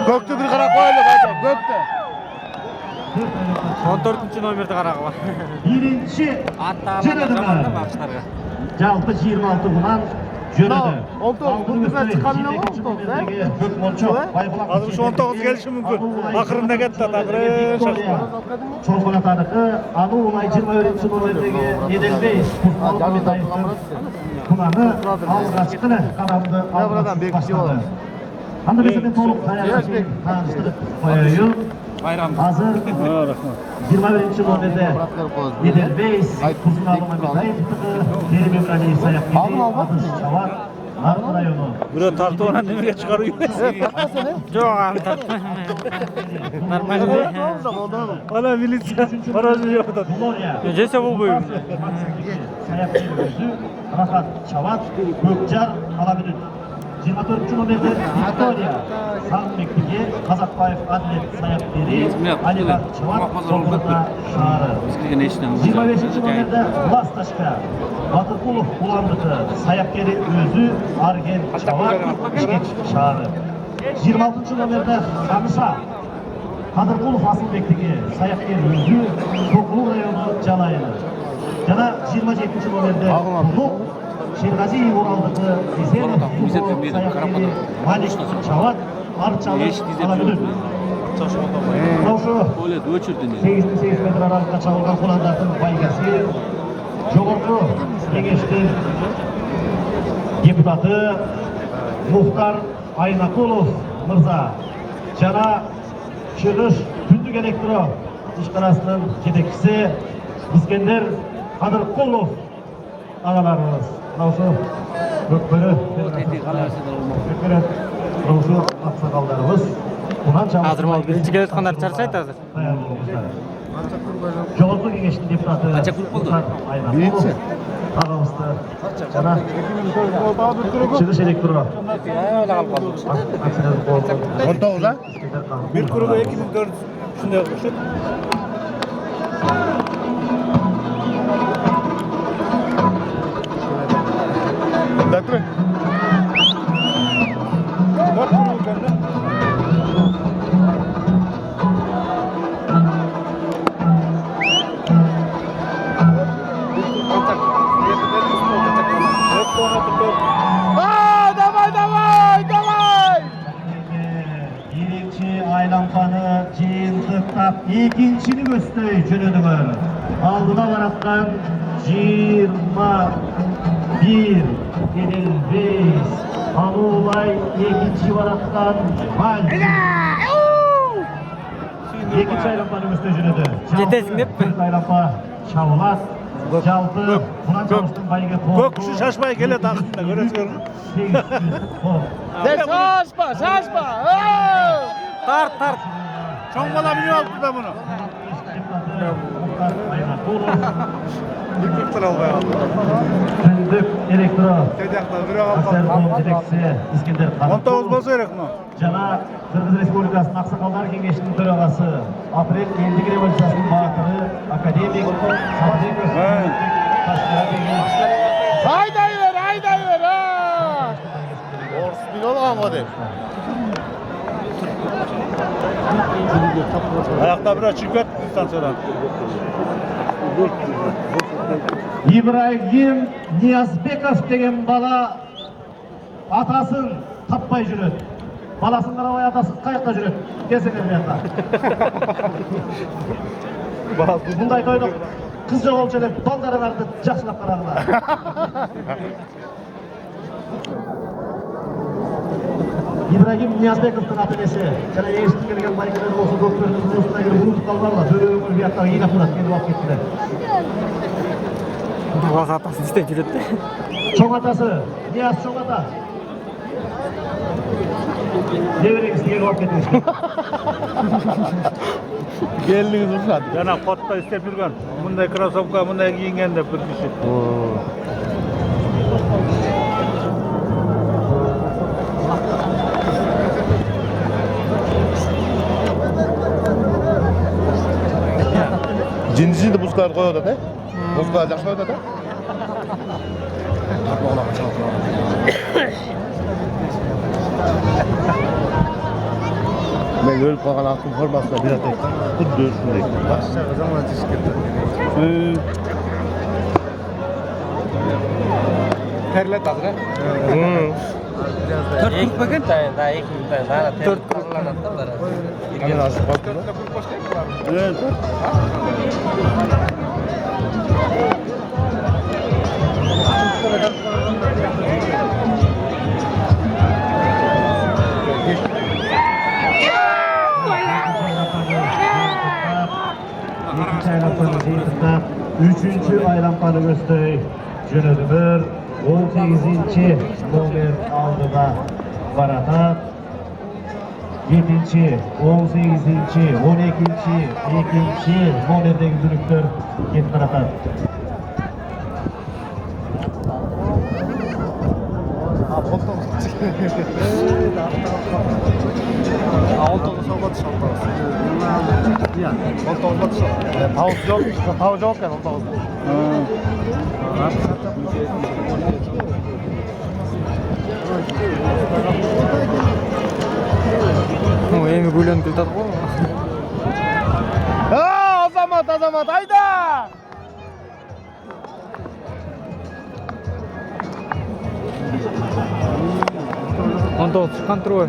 Gökte bir kara koyalım hadi. Gökte. 14-cü номерді қарағы бар. Birinci Аттағалар жаманда мағыштарға. Жалпы 26 bundan жөнеді. Oldu çıkanına mı oldu? Азыр ушу 19 келиши мүмкүн. Акырында кетти, акырын шашты. Чоңгон атадыкы аны улай 21 номердеги Edelbey Kunanı alğaçkını qadamdı alğaçkını. Anda bizden толук tanıştırıp koyuyor. Hazır 21 номерде Edelbey Kuzunalı Mehmetayev'tıkı Kerim Emraliyev sayaklı Atış Çavar Narın rayonu. Бирөө тартып анан немеге чыгаруу эмес. Жоқ, abi tartma. Нормально. Ана милиция поражение атат. Жесе бұл бөйім. Sayaklı Özü, Rahat Çavat, Gökçar Alabülün. 24 номерде Виктория Санбекбиге Казакбаев Адилет Саяпбери Алибак Чават Солгорда Шаары. 25 номерде Ласташка Батыркулов Уландыкы Саяпбери Өзү Арген Чават Ишкеч Шаары. 26 номерде Камыша Кадыркулов Асылбектиге Саяпбери Өзү Токулу району Жалайыны. Жана 27 номерде Тулук Şergaziyev Ural'daki Rize'nin Tuğlu Sayakleri Malik Çavat Arçalı Alabülün. Kavuşu 8-8 metre aralıkta çalınan kullandatın baygası Jogorku Kengeştin deputatı Muhtar Aynakulov Mırza Jana Çıgış Tündük Elektro İşkarasının yetekçisi İskender Kadırkulov ağalarımız. Nausu Gökbörü Nausu aksakallarımız Hazır mal birinci kere tutkanlar çarşaydı hazır. Жогорку кеңештин депутаты Birinci Ağamızda Jana Çıgış Elektro 19 ha? Bir kuruda 2004 şunday okuşup. Dakle. Dört kuruda bende. Давай! Birinci aylanpanı jıйынтыктап экинчини көздөй жөнөдүңөр. Алдына бараткан 21 Edelbey Alulay ekинчи бараткан Жуман. Экинчи aylanpanı көздөй жөнөдү. Жетесиң деппи? Aylanpa Çavlat. Жалпы Кунан Чавыштын байгы Көк киши шашпай келет акырында көрөсүңөр. Şaşma! Тарт. Чоң бала минип алыпты да муну. Бир албай калды. Tündük Elektro Тедякта бирөө алып Asel калды. Boğum Жетекçisi İskender 19 болсо керек муну. Жана Кыргыз Республикасынын Аксакалдар кеңешинин төрагасы Апрель элдик революциясынын баатыры академик Сабеков Haydayver ha! Orası bir olan o değil. Ayakta bирөө чемпион станциядан. İbrahim Niyazbekov деген бала атасын таппай жүрөт. Баласын карабай атасы каякта жүрөт. Келсеңер буякка. Мындай тойдо кыз жок болчу эле балдарыңарды жакшылап карагыла. İbrahim Niyazbekov'un atölyesi. Jana eşitip kelgen baykalar bolsa doktorun kursuna girip unutуп калбагыла. Бөлөгөңөр буякта ыйнап турат, келип алып кеттилер. Бала атасын істеп жүреді. Чоң атасы, Нияз чоң ата. Небереңизди келип алып кетиңизди. Geliniz uzadı. Жана котто иштеп жүргөн. Мындай кроссовка, мындай кийинген деп бир киши. Cinci de buzlar koyuyor da. Buzlar jakşı koyuyor da. өліп қалған аттың формасына бір атайық. Құдды өшіндей. Басшаға заман тешкетті. Terlet azra. Dört kurt bakın. Daha iki tane daha dört kurtlar attılar. Hemen aşık baktı mı? Evet. Üçüncü aylanpanı gösterey. Jönödümür 18. nomer aldıda baratat. 7. 18. 12. 2. nomerdeki dürüktör get baratat. Tavuk yok ya, tavuk. Эми гүлөнүп кетет го. Азамат, айда! Онда чыккан турбу?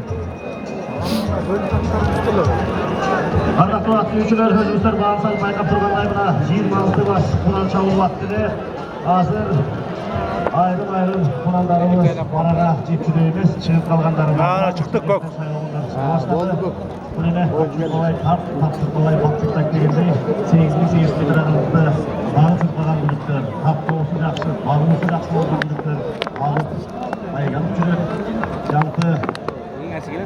Arda atlayıcılar hızlılar bağımsal mayka programlarına 26 baş kuran çalı vaktini hazır ayrım kuranlarımız arada cepçülüğümüz çıkıp kalganlarımız. Çıktık bak. Bununla kolay kolay baktıktak degende 8.800 metre aralıkta bağı çıkmadan bülükler, hafta olsun jakşı, balımızı jakşı olsun bülükler, alıp ayganıp жүрөт, жалпы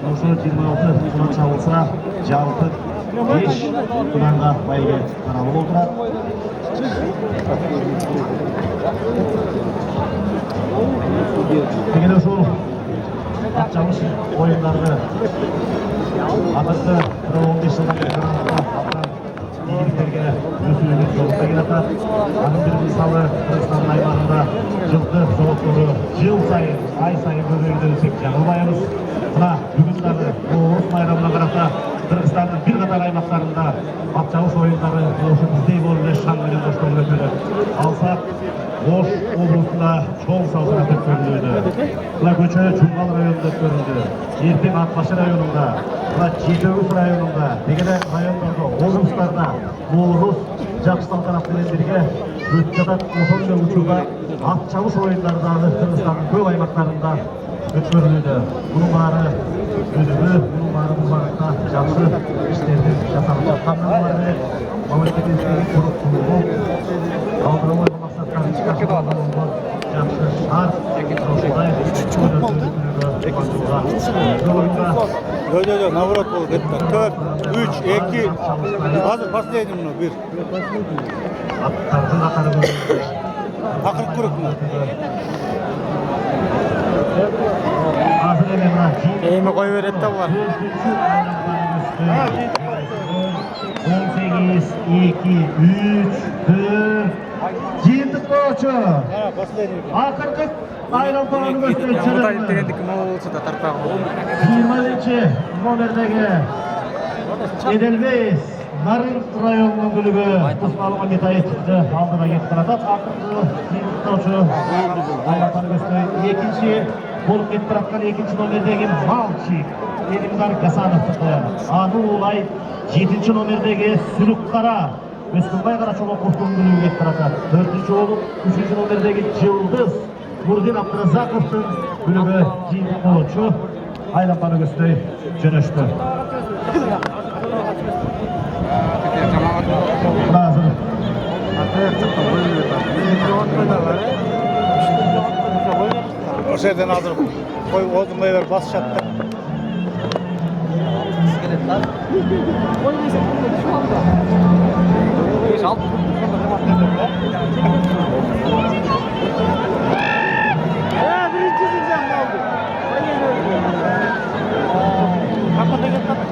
ошо 26 куран чабылса, жалпы 5 куранга байге каралып отурат. Деген ошол ат чабыш оюндарды атасы 15 жылдан бeri карамакта аткан ийгиликтерге өсүүнүн жолунда келатат. Анын бир мисалы Кыргызстандын аймагында жылкы жооктору жыл сайын, ай сайын көбөйүүдө десек жаңылбайбыз. Мына бүгүн дагы Оруз майрамына карата Кыргызстандын бир катар аймактарында ат чабыш оюндары ошо биздей болуп эле шаң менен коштолуп өтүлөт. Алсак Ош облусунда чоң салтанат өткөрүлүүдө. Мына көчө Чуңгал районунда өткөрүлдү. Эртең Атбаш районунда, мына Жетөгүз районунда, дегеле райондордо, облустарда Оруз жакшы салтанат менен бирге өтүп жатат. Ошол эле учурда ат чабыш оюндары дагы Кыргызстандын көп аймактарында өткөрүлүүдө. Мунун баары өнүгүү, мунун баары бул багытта жакшы иштердин жасалып жатканынан баары мамлекетибиздеги туруктуулугу алдырылбай максаттарын ишке ашырууга жакшы шарт ушундай наоборот болуп кетти. 4, 3, 2. Азыр последний мына 1. аттардын катары Акыркы көрөк мына. азыр эле мына Эми кое берет да булар. 18, 2, 3, 4. Жыйынтык болчу. Последний. Акыркы айралпаны көстөрүп Мурда жүрөт. дегендик болсо да тартпаган. 20 номердеги Эделбейс Нарын районунун күлүгү Усманова Метаевди алдына кетип баратат. Акыркы жыйынтыктоочу айралпаны көстөрүп экинчи болуп кетип бараткан экинчи номердеги Малчик Элимдар Гасановдуку. Аны улай 7 номердеги Сүлүккара Өскүнбай Карачолоковдун күлүгү кетип баратат. 4-чү болуп 3-чү номердеги Жылдыз Нурдин Абдыразаковдун күлүгү жыйынтык болчу. Айлампаны көстөй жөнөштү. Азыр Ошо жерден азыр кой олдуңдай бер басышат.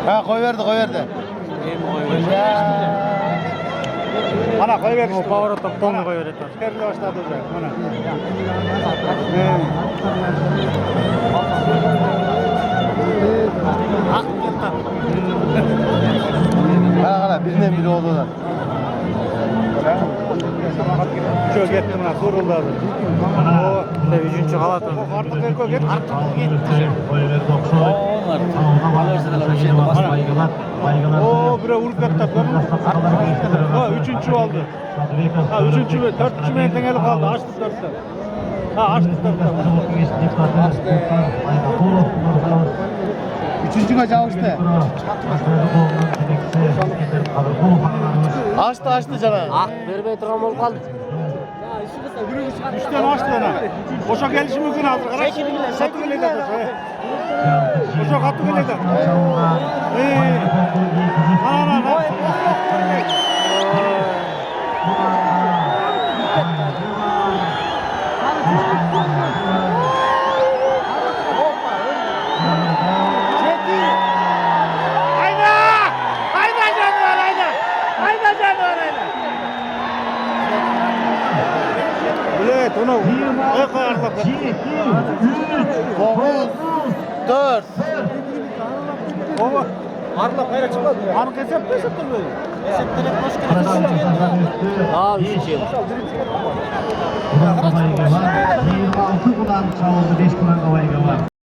Ha, koy verdi. Ana koy ver. Поворотта полный кое берет. Керли баштады уже. Мына. Birine biri oldu da. Çok ettim lan, soruldu abi. O, üçüncü halat oldu. Artık erkek et. Oo, bire vurup ettik lan. Ha, üçüncü oldu. Ha, üçüncü, dörtüncü meyten eli kaldı. Açtık dörtten. Ha, açtık dörtten. Üçüncü kaç alıştı? Açtı cana. Ah, vermey duram ol kaldı. Üçten açtı ona. Oşak gelişi mümkün aldı. Satı geledi de. Oşak hattı geledi. Ana. Evet, onu koyarlar. 4. Baba, arla kayra çıkmadı. Arı kesep böyle. Ha, üçüncü yıl. 26 bulan çalındı, 5 bulan kavayga var.